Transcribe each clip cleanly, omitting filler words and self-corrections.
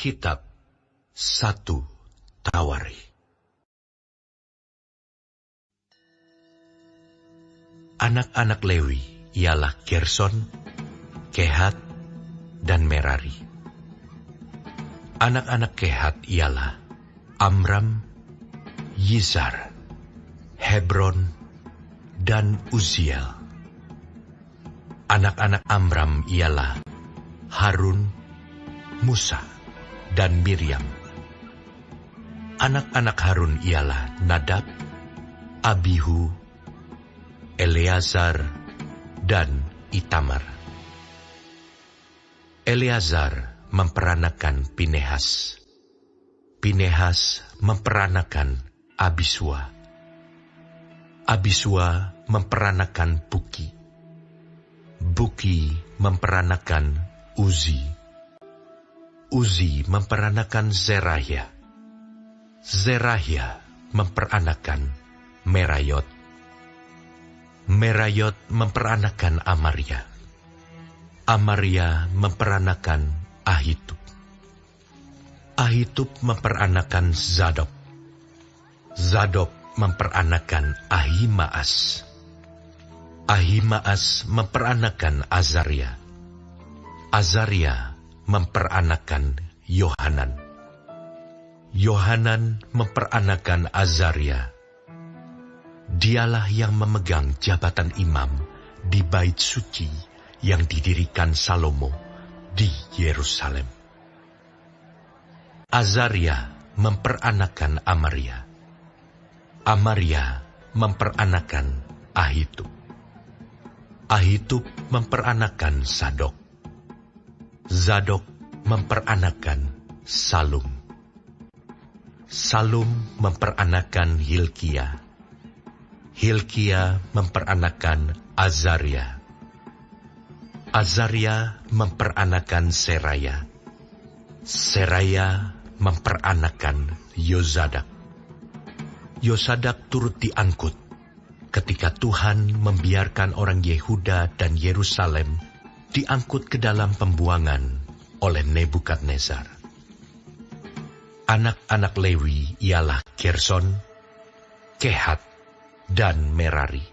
Kitab 1 Tawarikh. Anak-anak Lewi ialah Gerson, Kehat, dan Merari. Anak-anak Kehat ialah Amram, Yizhar, Hebron, dan Uziel. Anak-anak Amram ialah Harun, Musa, dan Miriam. Anak-anak Harun ialah Nadab, Abihu, Eleazar, dan Itamar. Eleazar memperanakan Pinehas. Pinehas memperanakan Abisua. Abisua memperanakan Buki. Buki memperanakan Uzi. Uzi memperanakan Zerahia. Zerahia memperanakan Merayot. Merayot memperanakan Amaria. Amaria memperanakan Ahitub. Ahitub memperanakan Zadok. Zadok memperanakan Ahimaas. Ahimaas memperanakan Azaria. Azaria memperanakan Yohanan. Yohanan memperanakan Azaria. Dialah yang memegang jabatan imam di bait suci yang didirikan Salomo di Yerusalem. Azaria memperanakan Amaria. Amaria memperanakan Ahitub. Ahitub memperanakan Zadok. Zadok memperanakan Salum. Salum memperanakan Hilkia. Hilkia memperanakan Azaria. Azaria memperanakan Seraya. Seraya memperanakan Yozadak. Yozadak turut diangkut ketika Tuhan membiarkan orang Yehuda dan Yerusalem diangkut ke dalam pembuangan oleh Nebukadnezar. Anak-anak Lewi ialah Gerson, Kehat, dan Merari.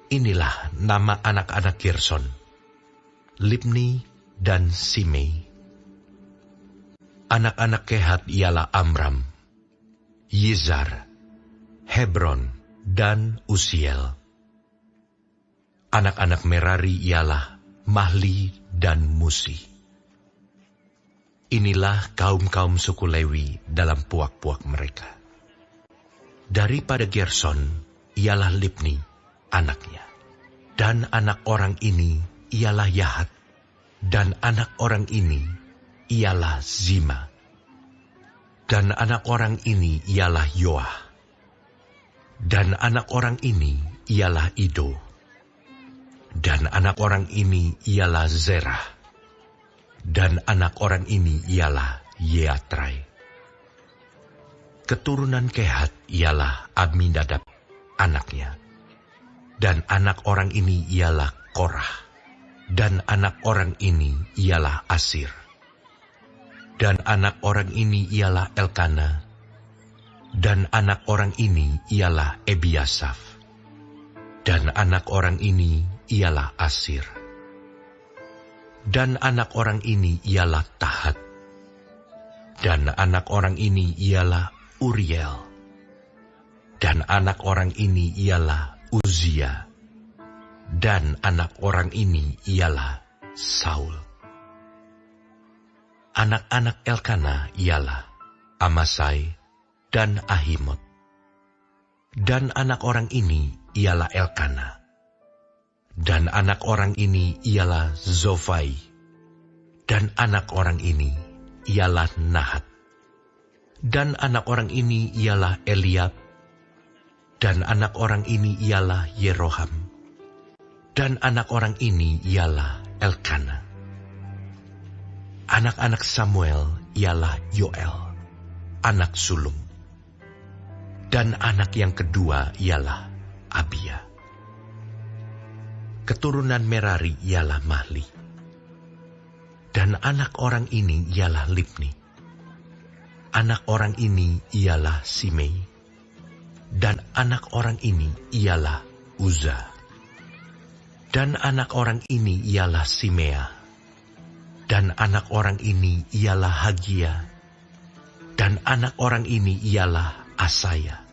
Inilah nama anak-anak Gerson, Libni dan Simei. Anak-anak Kehat ialah Amram, Yizhar, Hebron, dan Uziel. Anak-anak Merari ialah Mahli dan Musi. Inilah kaum-kaum suku Lewi dalam puak-puak mereka. Daripada Gerson ialah Libni, anaknya. Dan anak orang ini ialah Yahat. Dan anak orang ini ialah Zima. Dan anak orang ini ialah Yoah. Dan anak orang ini ialah Ido. Dan anak orang ini ialah Zerah. Dan anak orang ini ialah Yeatrai. Keturunan Kehat ialah Aminadab, anaknya. Dan anak orang ini ialah Korah. Dan anak orang ini ialah Asir. Dan anak orang ini ialah Elkana. Dan anak orang ini ialah Ebiasaf. Dan anak orang ini ialah Asir. Dan anak orang ini ialah Tahat. Dan anak orang ini ialah Uriel. Dan anak orang ini ialah Uzia. Dan anak orang ini ialah Saul. Anak-anak Elkana ialah Amasai dan Ahimot. Dan anak orang ini ialah Elkana. Dan anak orang ini ialah Zofai. Dan anak orang ini ialah Nahat. Dan anak orang ini ialah Eliab. Dan anak orang ini ialah Yeroham. Dan anak orang ini ialah Elkana. Anak-anak Samuel ialah Yoel, anak sulung. Dan anak yang kedua ialah Abia. Keturunan Merari ialah Mahli. Dan anak orang ini ialah Libni. Anak orang ini ialah Simei. Dan anak orang ini ialah Uza. Dan anak orang ini ialah Simea. Dan anak orang ini ialah Hagia. Dan anak orang ini ialah Asaya.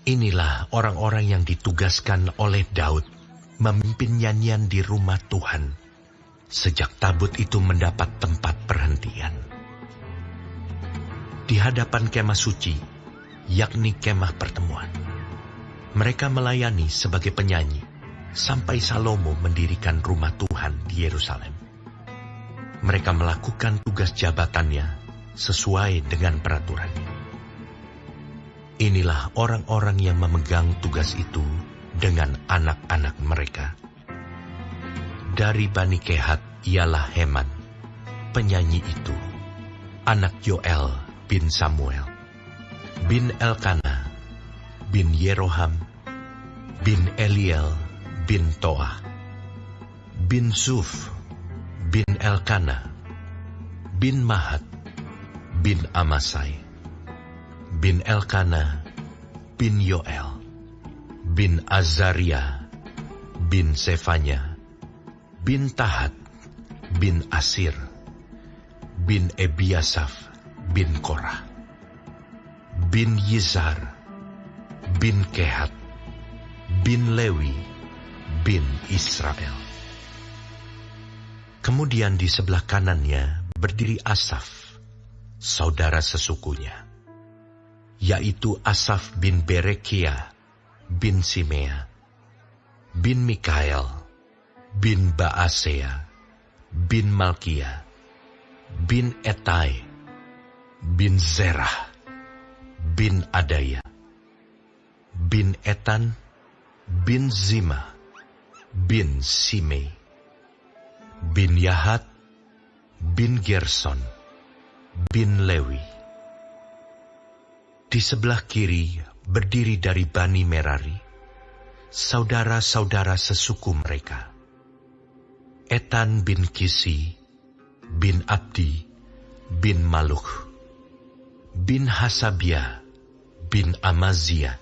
Inilah orang-orang yang ditugaskan oleh Daud memimpin nyanyian di rumah Tuhan sejak tabut itu mendapat tempat perhentian. Di hadapan kemah suci, yakni kemah pertemuan, mereka melayani sebagai penyanyi sampai Salomo mendirikan rumah Tuhan di Yerusalem. Mereka melakukan tugas jabatannya sesuai dengan peraturannya. Inilah orang-orang yang memegang tugas itu dengan anak-anak mereka. Dari Bani Kehat ialah Heman, penyanyi itu, anak Yoel bin Samuel, bin Elkana, bin Yeroham, bin Eliel, bin Toah, bin Zuf, bin Elkana, bin Mahat, bin Amasai, bin Elkana, bin Yoel, bin Azaria, bin Sefanya, bin Tahat, bin Asir, bin Ebiasaf, bin Korah, bin Yizhar, bin Kehat, bin Lewi, bin Israel. Kemudian di sebelah kanannya berdiri Asaf, saudara sesukunya, yaitu Asaf bin Berekia, bin Simea, bin Mikael, bin Baasea, bin Malkia, bin Etai, bin Zerah, bin Adaya, bin Etan, bin Zima, bin Simei, bin Yahat, bin Gerson, bin Lewi. Di sebelah kiri berdiri dari Bani Merari, saudara-saudara sesuku mereka, Etan bin Kisi, bin Abdi, bin Maluk, bin Hasabia, bin Amazia,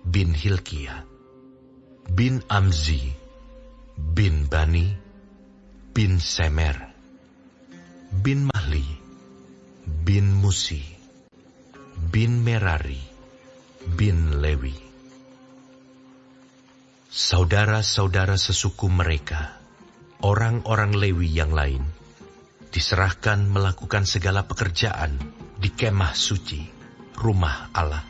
bin Hilkia, bin Amzi, bin Bani, bin Semer, bin Mahli, bin Musi, bin Merari, bin Lewi. Saudara-saudara sesuku mereka, orang-orang Lewi yang lain, diserahkan melakukan segala pekerjaan di kemah suci, rumah Allah.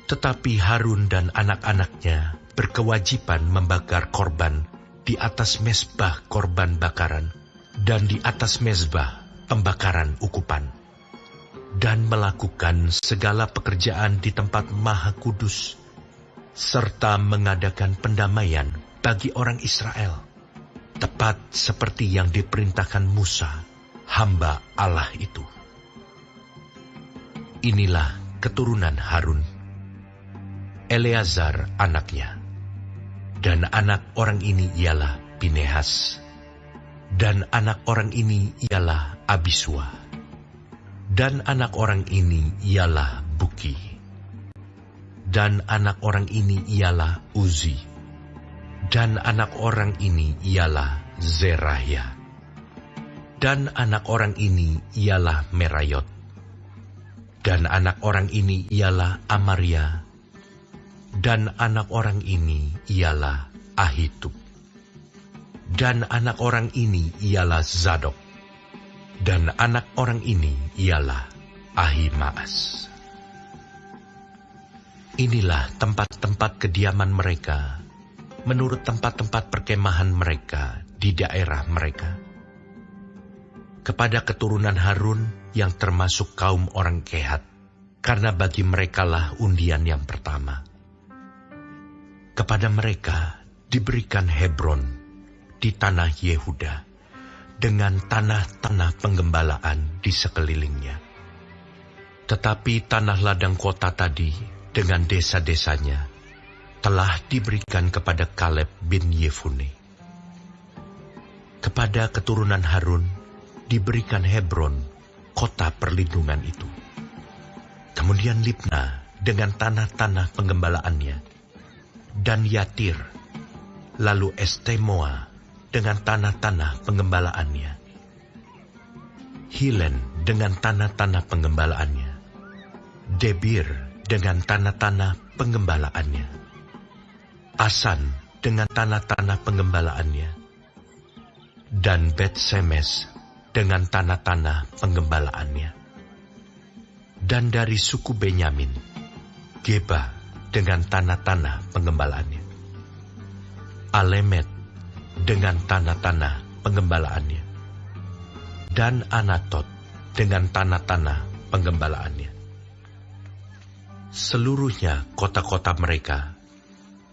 Tetapi Harun dan anak-anaknya berkewajiban membakar korban di atas mezbah korban bakaran dan di atas mezbah pembakaran ukupan, dan melakukan segala pekerjaan di tempat Maha Kudus, serta mengadakan pendamaian bagi orang Israel, tepat seperti yang diperintahkan Musa, hamba Allah itu. Inilah keturunan Harun, Eleazar anaknya, dan anak orang ini ialah Pinehas, dan anak orang ini ialah Abisua, dan anak orang ini ialah Buki, dan anak orang ini ialah Uzi, dan anak orang ini ialah Zerahya, dan anak orang ini ialah Merayot, dan anak orang ini ialah Amaria, dan anak orang ini ialah Ahitub, dan anak orang ini ialah Zadok, dan anak orang ini ialah Ahimaas. Inilah tempat-tempat kediaman mereka menurut tempat-tempat perkemahan mereka di daerah mereka. Kepada keturunan Harun yang termasuk kaum orang Kehat, karena bagi merekalah undian yang pertama. Kepada mereka diberikan Hebron di tanah Yehuda, dengan tanah-tanah penggembalaan di sekelilingnya. Tetapi tanah ladang kota tadi dengan desa-desanya telah diberikan kepada Kaleb bin Yefune. Kepada keturunan Harun diberikan Hebron, kota perlindungan itu. Kemudian Libna dengan tanah-tanah penggembalaannya, dan Yatir, lalu Estemoa dengan tanah-tanah penggembalaannya, Hilen dengan tanah-tanah penggembalaannya, Debir dengan tanah-tanah penggembalaannya, Asan dengan tanah-tanah penggembalaannya, dan Bet-Semes dengan tanah-tanah penggembalaannya. Dan dari suku Benyamin, Geba dengan tanah-tanah penggembalaannya, Alemet dengan tanah-tanah penggembalaannya, dan Anatot dengan tanah-tanah penggembalaannya. Seluruhnya kota-kota mereka,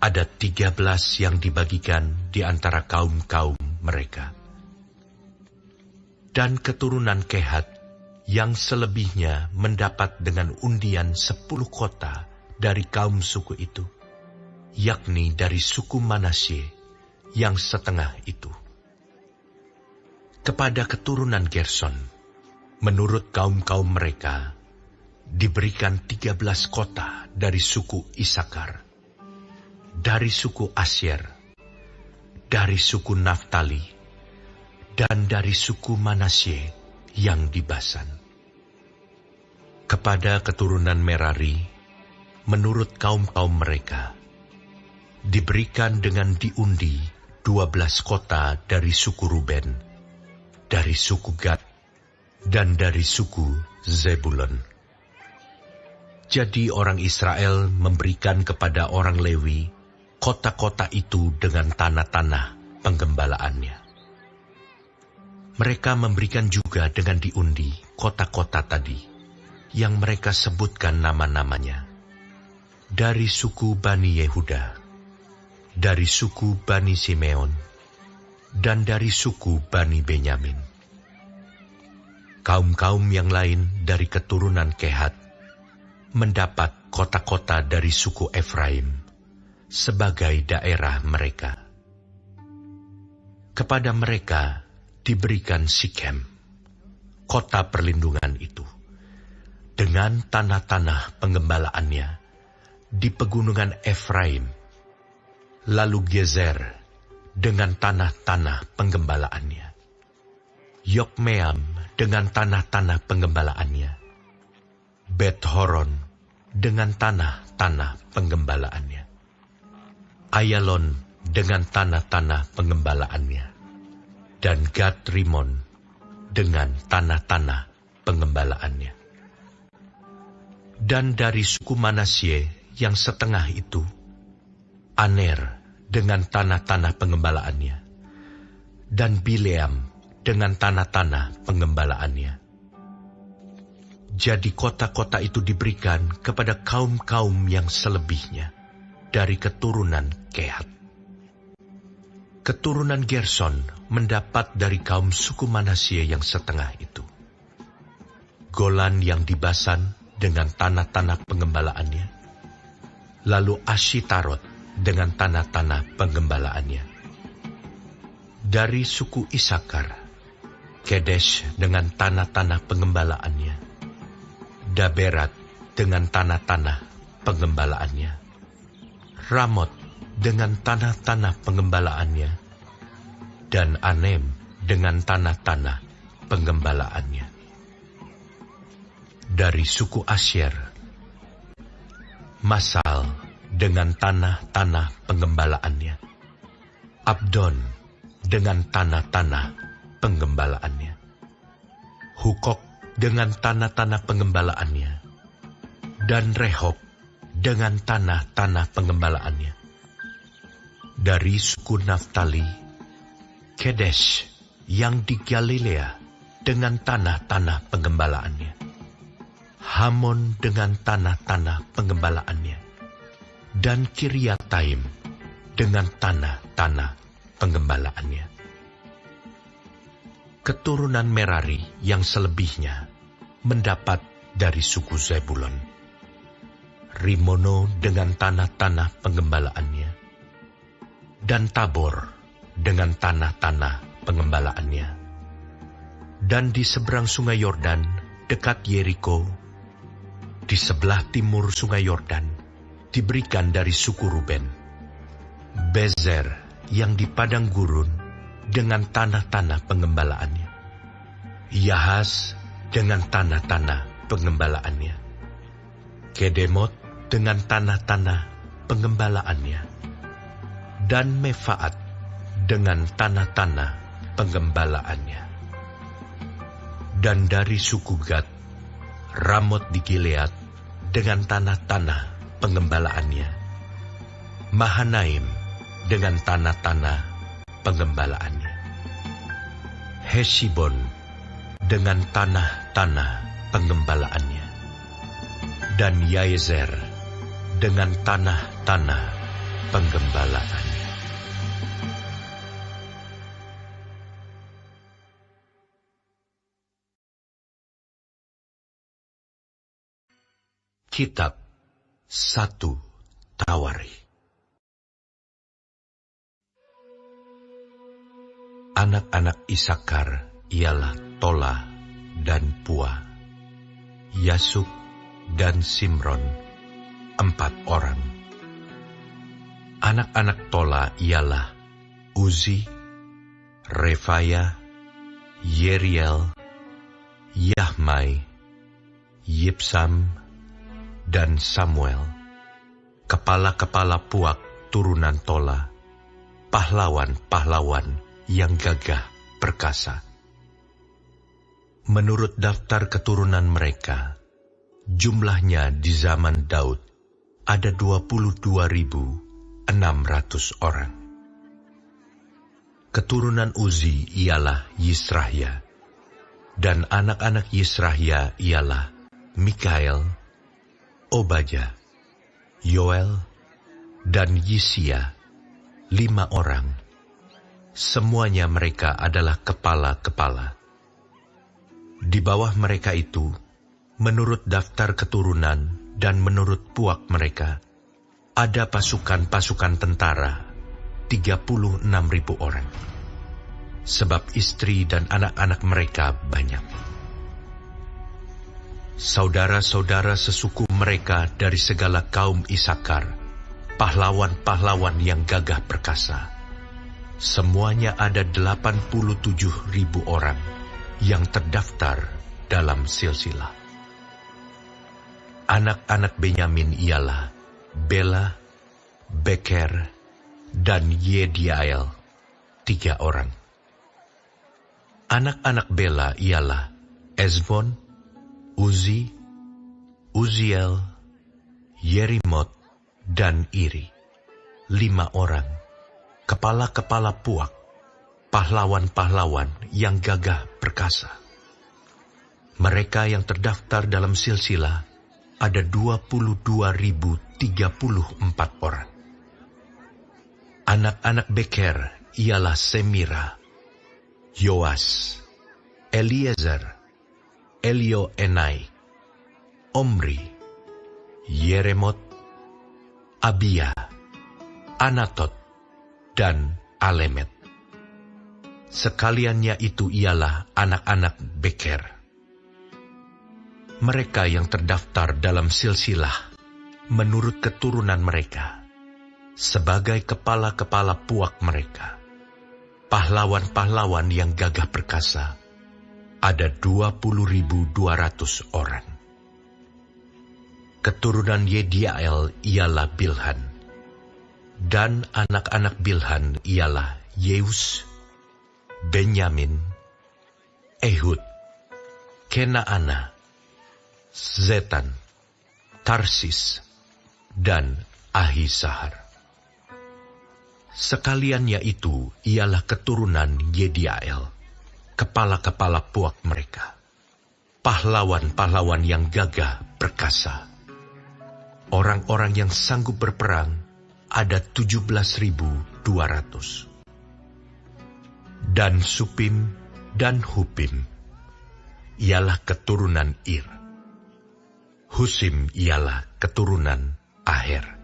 ada 13 yang dibagikan di antara kaum-kaum mereka. Dan keturunan Kehat yang selebihnya mendapat dengan undian 10 kota dari kaum suku itu, yakni dari suku Manasye yang setengah itu. Kepada keturunan Gerson, menurut kaum-kaum mereka, diberikan 13 kota dari suku Isakar, dari suku Asyer, dari suku Naftali, dan dari suku Manasye yang di Basan. Kepada keturunan Merari, menurut kaum-kaum mereka, diberikan dengan diundi 12 kota dari suku Ruben, dari suku Gad, dan dari suku Zebulon. Jadi orang Israel memberikan kepada orang Lewi kota-kota itu dengan tanah-tanah penggembalaannya. Mereka memberikan juga dengan diundi kota-kota tadi, yang mereka sebutkan nama-namanya, dari suku Bani Yehuda, dari suku Bani Simeon, dan dari suku Bani Benyamin. Kaum-kaum yang lain dari keturunan Kehat mendapat kota-kota dari suku Efraim sebagai daerah mereka. Kepada mereka diberikan Sikem, kota perlindungan itu, dengan tanah-tanah penggembalaannya di pegunungan Efraim, lalu Gezer dengan tanah-tanah penggembalaannya, Yokmeam dengan tanah-tanah penggembalaannya, Bet-Horon dengan tanah-tanah penggembalaannya, Ayalon dengan tanah-tanah penggembalaannya, dan Gad-Rimon dengan tanah-tanah pengembalaannya. Dan dari suku Manasye yang setengah itu, Aner dengan tanah-tanah pengembalaannya, dan Bileam dengan tanah-tanah pengembalaannya. Jadi kota-kota itu diberikan kepada kaum-kaum yang selebihnya dari keturunan Kehat. Keturunan Gerson mendapat dari kaum suku Manasye yang setengah itu, Golan yang di Basan dengan tanah-tanah pengembalaannya, lalu Ashitarot dengan tanah-tanah pengembalaannya. Dari suku Isakar, Kedesh dengan tanah-tanah pengembalaannya, Daberat dengan tanah-tanah pengembalaannya, Ramot dengan tanah-tanah pengembalaannya, dan Anem dengan tanah-tanah pengembalaannya. Dari suku Asyer, Masal dengan tanah-tanah pengembalaannya, Abdon dengan tanah-tanah penggembalaannya, Hukok dengan tanah-tanah pengembalaannya, dan Rehob dengan tanah-tanah pengembalaannya. Dari suku Naftali, Kedesh yang di Galilea dengan tanah-tanah penggembalaannya, Hamon dengan tanah-tanah pengembalaannya, dan Kiryataim dengan tanah-tanah penggembalaannya. Keturunan Merari yang selebihnya mendapat dari suku Zebulon, Rimono dengan tanah-tanah penggembalaannya, dan Tabor dengan tanah-tanah pengembalaannya. Dan di seberang sungai Yordan, dekat Yeriko, di sebelah timur sungai Yordan, diberikan dari suku Ruben, Bezer yang di padang gurun dengan tanah-tanah pengembalaannya, Yahas dengan tanah-tanah pengembalaannya, Kedemot dengan tanah-tanah pengembalaannya, dan Mefaat dengan tanah-tanah pengembalaannya. Dan dari suku Gad, Ramot di Gilead dengan tanah-tanah pengembalaannya, Mahanaim dengan tanah-tanah pengembalaannya, Hesibon dengan tanah-tanah pengembalaannya, dan Yaezer dengan tanah-tanah penggembalaannya. Kitab 1 Tawarikh. Anak-anak Isakar ialah Tola dan Pua, Yasub dan Simron, 4 orang. Anak-anak Tola ialah Uzi, Refaya, Yeriel, Yahmai, Yipsam, dan Samuel, kepala-kepala puak turunan Tola, pahlawan-pahlawan yang gagah perkasa. Menurut daftar keturunan mereka, jumlahnya di zaman Daud ada 22.600 orang. Keturunan Uzi ialah Yisrahya, dan anak-anak Yisrahya ialah Mikael, Obaja, Yoel, dan Yisia, 5 orang. Semuanya mereka adalah kepala-kepala. Di bawah mereka itu, menurut daftar keturunan dan menurut puak mereka, ada pasukan-pasukan tentara 36.000 orang. Sebab istri dan anak-anak mereka banyak. Saudara-saudara sesuku mereka dari segala kaum Isakar, pahlawan-pahlawan yang gagah perkasa, semuanya ada 87.000 orang yang terdaftar dalam silsilah. Anak-anak Benyamin ialah Bela, Beker, dan Yediael, 3 orang. Anak-anak Bela ialah Ezbon, Uzi, Uziel, Yerimot, dan Iri, 5 orang, kepala-kepala puak, pahlawan-pahlawan yang gagah perkasa. Mereka yang terdaftar dalam silsilah ada 22.034 orang. Anak-anak Beker ialah Semira, Yoas, Eliezer, Elioenai, Omri, Yeremot, Abia, Anatot, dan Alemet. Sekaliannya itu ialah anak-anak Beker. Mereka yang terdaftar dalam silsilah menurut keturunan mereka, sebagai kepala-kepala puak mereka, pahlawan-pahlawan yang gagah perkasa, ada 20.200 orang. Keturunan Yediael ialah Bilhan, dan anak-anak Bilhan ialah Yeus, Benyamin, Ehud, Kenaana, Zetan, Tarsis, dan Ahisahar. Sekaliannya itu ialah keturunan Yediael, kepala-kepala puak mereka, pahlawan-pahlawan yang gagah perkasa. Orang-orang yang sanggup berperang ada 17.200. Dan Supim dan Hupim ialah keturunan Ir. Husim ialah keturunan Aher.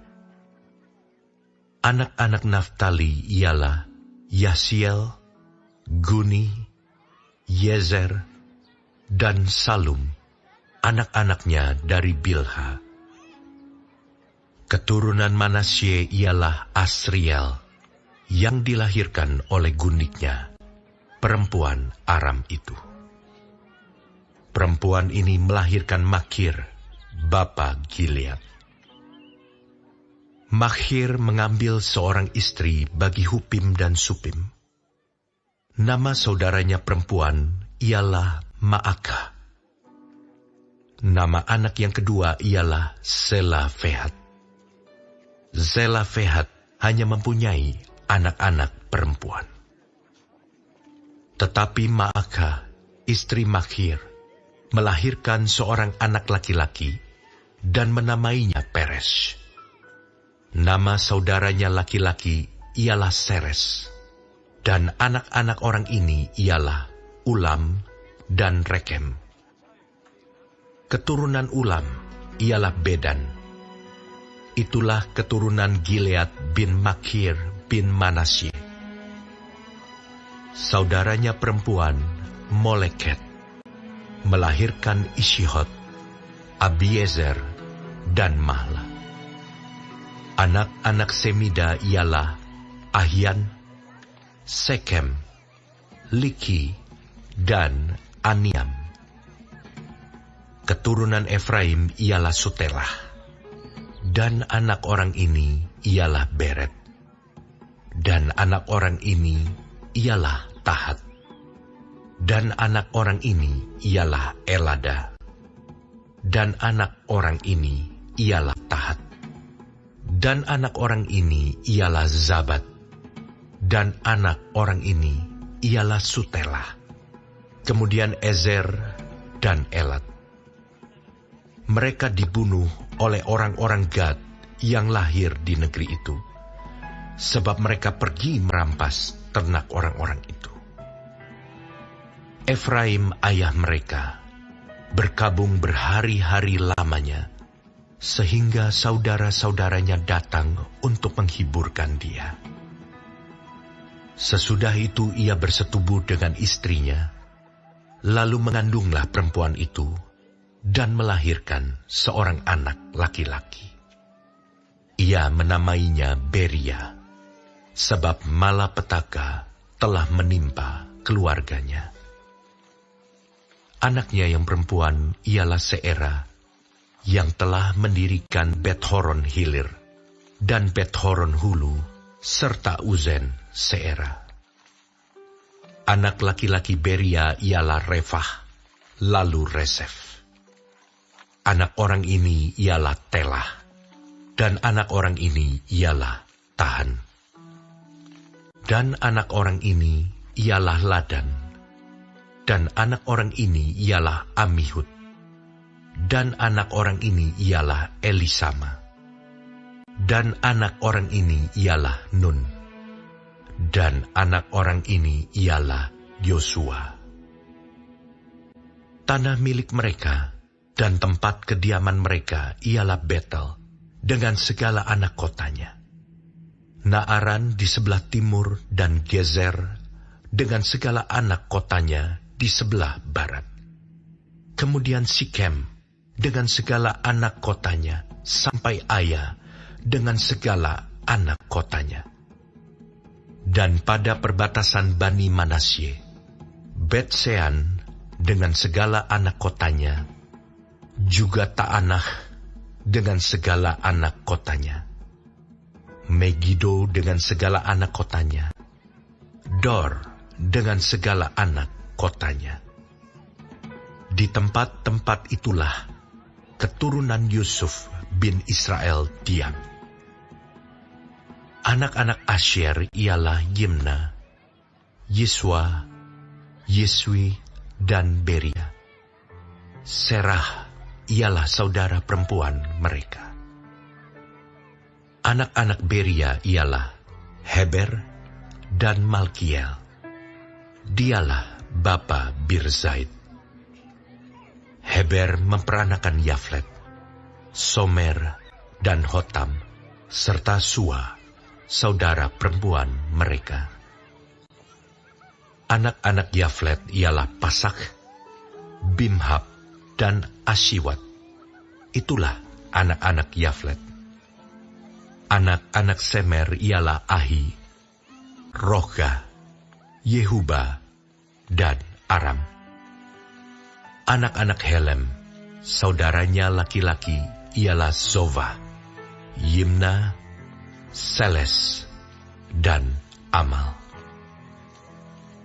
Anak-anak Naftali ialah Yasiel, Guni, Yezer, dan Salum, anak-anaknya dari Bilha. Keturunan Manasye ialah Asriel, yang dilahirkan oleh gundiknya, perempuan Aram itu. Perempuan ini melahirkan Makir, bapa Gilead. Makir mengambil seorang istri bagi Hupim dan Supim. Nama saudaranya perempuan ialah Maakah. Nama anak yang kedua ialah Selafehat. Zelafehat hanya mempunyai anak-anak perempuan. Tetapi Maakah, istri Makir, melahirkan seorang anak laki-laki dan menamainya Peres. Nama saudaranya laki-laki ialah Seres, dan anak-anak orang ini ialah Ulam dan Rekem. Keturunan Ulam ialah Bedan. Itulah keturunan Gilead bin Makir bin Manasye. Saudaranya perempuan Moleket melahirkan Ishihot, Abiezer, dan Mahla. Anak-anak Semida ialah Ahyan, Sekem, Liki, dan Aniam. Keturunan Efraim ialah Sutelah. Dan anak orang ini ialah Beret. Dan anak orang ini ialah Tahat. Dan anak orang ini ialah Elada. Dan anak orang ini ialah Tahat. Dan anak orang ini ialah Zabat. Dan anak orang ini ialah Sutelah. Kemudian Ezer dan Elat. Mereka dibunuh oleh orang-orang Gad yang lahir di negeri itu, sebab mereka pergi merampas ternak orang-orang itu. Efraim ayah mereka berkabung berhari-hari lamanya, sehingga saudara-saudaranya datang untuk menghiburkan dia. Sesudah itu ia bersetubuh dengan istrinya, lalu mengandunglah perempuan itu, dan melahirkan seorang anak laki-laki. Ia menamainya Beria, sebab malapetaka telah menimpa keluarganya. Anaknya yang perempuan ialah Seera, yang telah mendirikan Bet-horon Hilir, dan Bet-horon Hulu, serta Uzen Seera. Anak laki-laki Beria ialah Refah, lalu Resef. Anak orang ini ialah Telah, dan anak orang ini ialah Tahan. Dan anak orang ini ialah Ladan, dan anak orang ini ialah Amihud, dan anak orang ini ialah Elisama, dan anak orang ini ialah Nun, dan anak orang ini ialah Yosua. Tanah milik mereka dan tempat kediaman mereka ialah Betel, dengan segala anak kotanya. Naaran di sebelah timur dan Gezer, dengan segala anak kotanya di sebelah barat. Kemudian Sikem, dengan segala anak kotanya, sampai Aya, dengan segala anak kotanya. Dan pada perbatasan Bani Manasye, Bet-sean, dengan segala anak kotanya, juga Ta'anah dengan segala anak kotanya, Megiddo dengan segala anak kotanya, Dor dengan segala anak kotanya. Di tempat-tempat itulah keturunan Yusuf bin Israel diam. Anak-anak Asher ialah Yimna, Yiswa, Yiswi, dan Beria. Serah ialah saudara perempuan mereka. Anak-anak Beria ialah Heber dan Malkiel. Dialah bapa Birzaid. Heber memperanakan Yaflet, Somer, dan Hotam, serta Sua, saudara perempuan mereka. Anak-anak Yaflet ialah Pasak, Bimhab, dan Ashiwat. Itulah anak-anak Yaflet. Anak-anak Semer ialah Ahi, Rohga, Yehuba, dan Aram. Anak-anak Helem, saudaranya laki-laki ialah Zova, Yimna, Seles, dan Amal.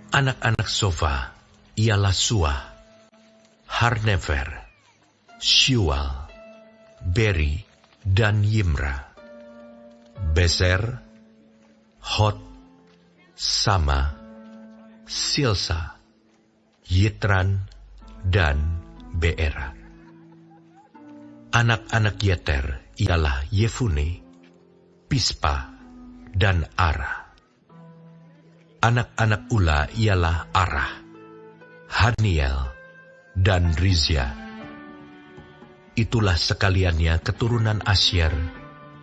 Anak-anak Zova ialah Suah, Harnefer, Syual, Beri, dan Yimra. Bezer, Hot, Sama, Silsa, Yitran, dan Beera. Anak-anak Yeter ialah Yefune, Pispa, dan Ara. Anak-anak Ula ialah Arah, Haniel, dan Rizia. Itulah sekaliannya keturunan Asyer,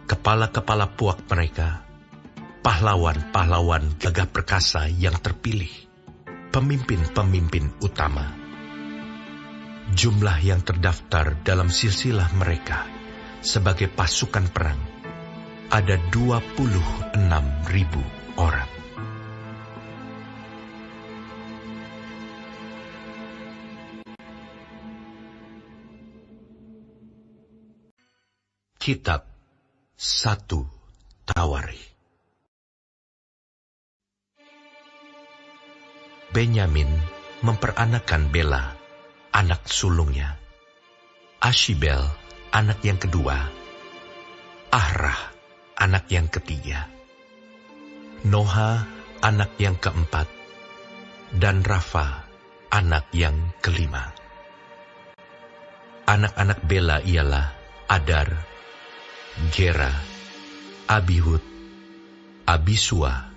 kepala-kepala puak mereka, pahlawan-pahlawan gagah perkasa yang terpilih, pemimpin-pemimpin utama. Jumlah yang terdaftar dalam silsilah mereka sebagai pasukan perang ada 26.000 orang. Kitab 1 Tawarikh. Benyamin memperanakan Bela, anak sulungnya, Ashibel, anak yang kedua, Ahrah, anak yang ketiga, Noha, anak yang keempat, dan Rafa, anak yang kelima. Anak-anak Bela ialah Adar, Gera, Abihud, Abisua,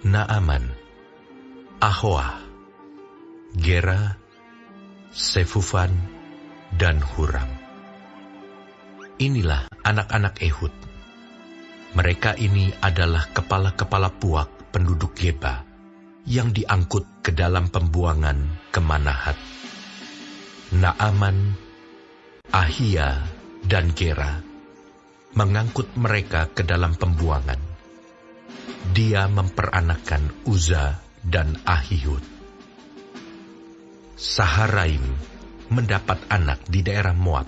Naaman, Ahoah, Gera, Sefufan, dan Huram. Inilah anak-anak Ehud. Mereka ini adalah kepala-kepala puak penduduk Geba yang diangkut ke dalam pembuangan ke Manahat. Naaman, Ahia, dan Gera mengangkut mereka ke dalam pembuangan. Dia memperanakan Uza dan Ahihud. Saharaim mendapat anak di daerah Moab,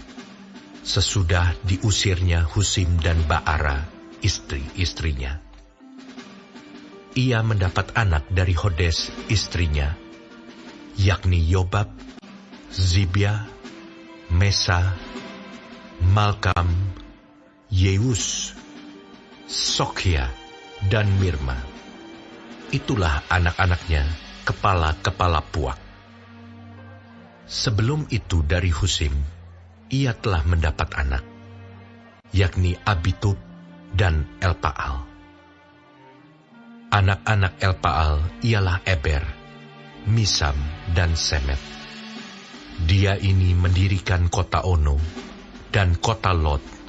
sesudah diusirnya Husim dan Baara, istri-istrinya. Ia mendapat anak dari Hodes, istrinya, yakni Yobab, Zibia, Mesa, Malkam, Yeus, Sokhia, dan Mirma. Itulah anak-anaknya, kepala-kepala puak. Sebelum itu dari Husim, ia telah mendapat anak, yakni Abitub dan Elpaal. Anak-anak Elpaal ialah Eber, Misam, dan Semet. Dia ini mendirikan kota Ono dan kota Lot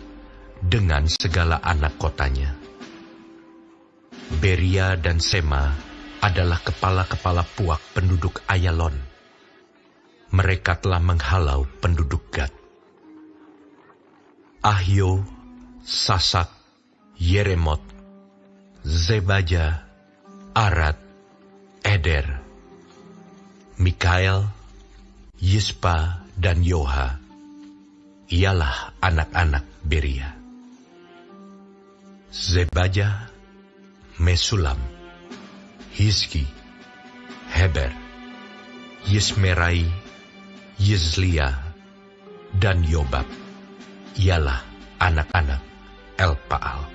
dengan segala anak kotanya. Beria dan Sema adalah kepala-kepala puak penduduk Ayalon. Mereka telah menghalau penduduk Gad. Ahio, Sasak, Yeremot, Zebaja, Arad, Eder, Mikael, Yispa, dan Yoha ialah anak-anak Beria. Zebaja, Mesulam, Hizki, Heber, Yismerai, Yizlia, dan Yobab ialah anak-anak Elpaal.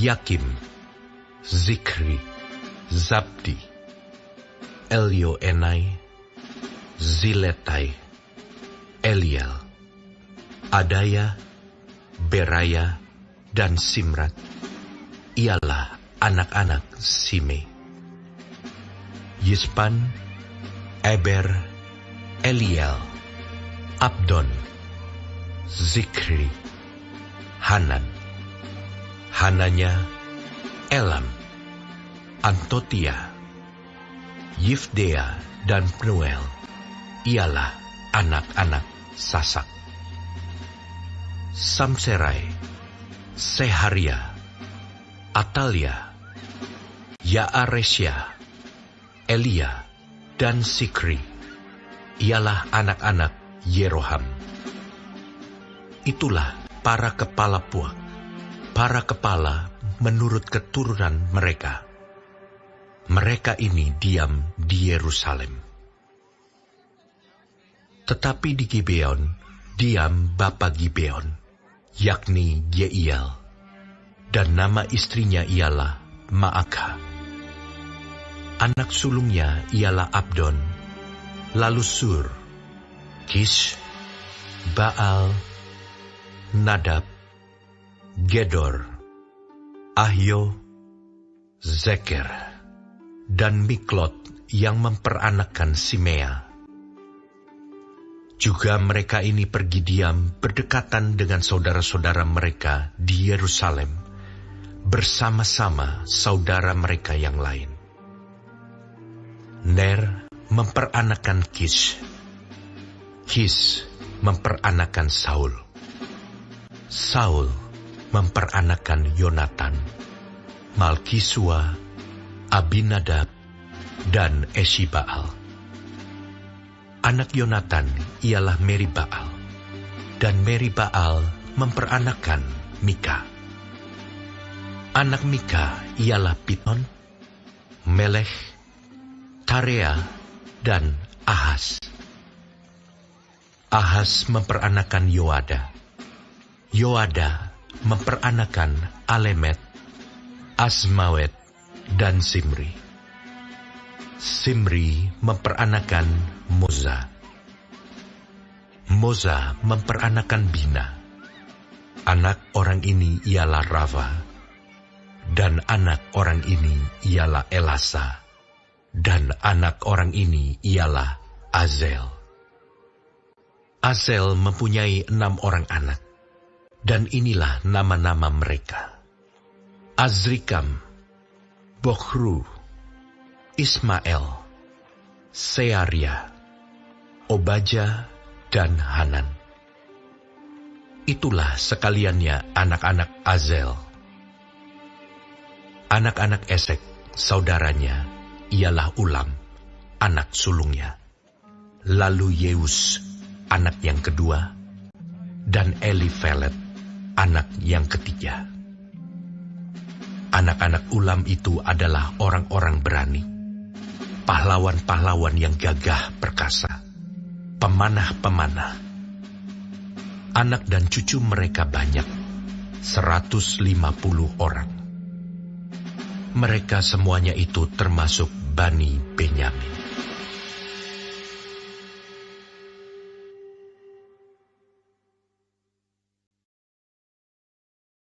Yakim, Zikri, Zabdi, Elioenai, Ziletai, Eliel, Adaya, Beraya, dan Simrat ialah anak-anak Sime. Yispan, Eber, Eliel, Abdon, Zikri, Hanan. Hananya, Elam, Antotia, Yifdea dan Pnuel ialah anak-anak Sasak. Samserai, Seharia, Atalia, Yaaresya, Elia, dan Sikri ialah anak-anak Yeroham. Itulah para kepala puak, para kepala menurut keturunan mereka. Mereka ini diam di Yerusalem. Tetapi di Gibeon diam bapa Gibeon, yakni Yeiel, dan nama istrinya ialah Maakah. Anak sulungnya ialah Abdon, lalu Sur, Kish, Baal, Nadab, Gedor, Ahyo, Zeker, dan Miklot yang memperanakkan Simea. Juga mereka ini pergi diam berdekatan dengan saudara-saudara mereka di Yerusalem, bersama-sama saudara mereka yang lain. Ner memperanakkan Kish, Kish memperanakkan Saul, Saul memperanakkan Yonatan, Malkisua, Abinadab, dan Eshibaal. Anak Yonatan ialah Meribaal, dan Meribaal memperanakkan Mika. Anak Mika ialah Piton, Melech, Tarea, dan Ahas. Ahas memperanakkan Yoada. Yoada memperanakkan Alemet, Asmawet, dan Simri. Simri memperanakkan Moza. Moza memperanakkan Bina. Anak orang ini ialah Rava, dan anak orang ini ialah Elasa, dan anak orang ini ialah Azel. Azel mempunyai 6 orang anak, dan inilah nama-nama mereka: Azrikam, Bokhru, Ismael, Searia, Obaja, dan Hanan. Itulah sekaliannya anak-anak Azel. Anak-anak Esek, saudaranya, ialah Ulam, anak sulungnya. Lalu Yeus, anak yang kedua, dan Elifelet, anak yang ketiga. Anak-anak Ulam itu adalah orang-orang berani, pahlawan-pahlawan yang gagah perkasa, pemanah-pemanah. Anak dan cucu mereka banyak, 150 orang. Mereka semuanya itu termasuk Bani Benyamin.